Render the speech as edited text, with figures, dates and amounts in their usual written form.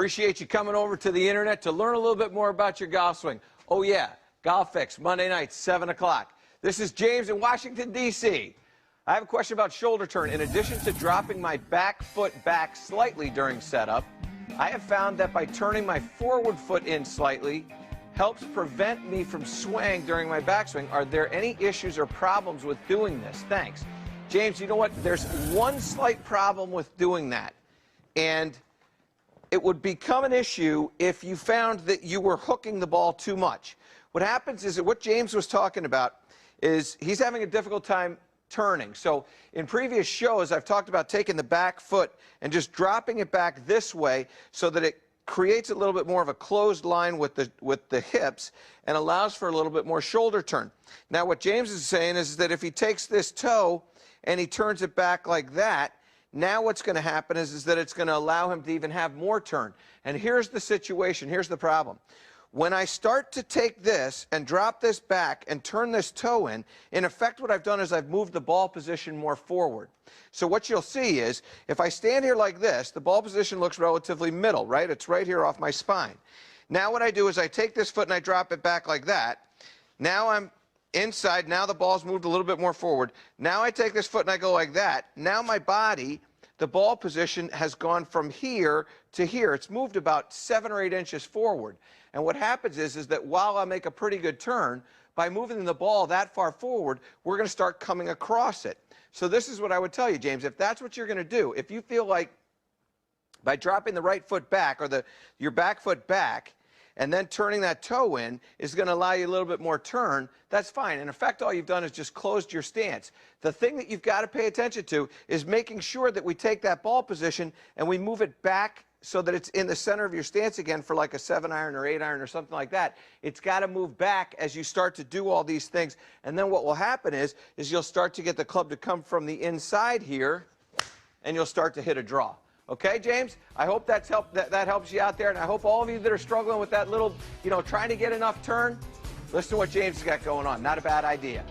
Appreciate you coming over to the internet to learn a little bit more about your golf swing. Oh yeah, Golf Fix, Monday night, 7 o'clock. This is James in Washington, D.C. I have a question about shoulder turn. In addition to dropping my back foot back slightly during setup, I have found that by turning my forward foot in slightly helps prevent me from swaying during my backswing. Are there any issues or problems with doing this? Thanks. James, you know what? There's one slight problem with doing that. And it would become an issue if you found that you were hooking the ball too much. What happens is that what James was talking about is he's having a difficult time turning. So in previous shows, I've talked about taking the back foot and just dropping it back this way so that it creates a little bit more of a closed line with the hips and allows for a little bit more shoulder turn. Now what James is saying is that if he takes this toe and he turns it back like that, now what's going to happen is that it's going to allow him to even have more turn. And here's the situation. Here's the problem. When I start to take this and drop this back and turn this toe in effect what I've done is I've moved the ball position more forward. So what you'll see is if I stand here like this, the ball position looks relatively middle, right? It's right here off my spine. Now what I do is I take this foot and I drop it back like that. Now I'm inside. Now the ball's moved a little bit more forward. Now I take this foot and I go like that. Now my body, the ball position has gone from here to here. It's moved about 7 or 8 inches forward. And what happens is that while I make a pretty good turn, by moving the ball that far forward, we're going to start coming across it. So this is what I would tell you, James. If that's what you're going to do, if you feel like by dropping the right foot back or your back foot back, and then turning that toe in is going to allow you a little bit more turn, that's fine. In effect, all you've done is just closed your stance. The thing that you've got to pay attention to is making sure that we take that ball position and we move it back so that it's in the center of your stance again for like a 7-iron or 8-iron or something like that. It's got to move back as you start to do all these things. And then what will happen is you'll start to get the club to come from the inside here, and you'll start to hit a draw. Okay, James? I hope that helps you out there, and I hope all of you that are struggling with that little, trying to get enough turn, listen to what James has got going on. Not a bad idea.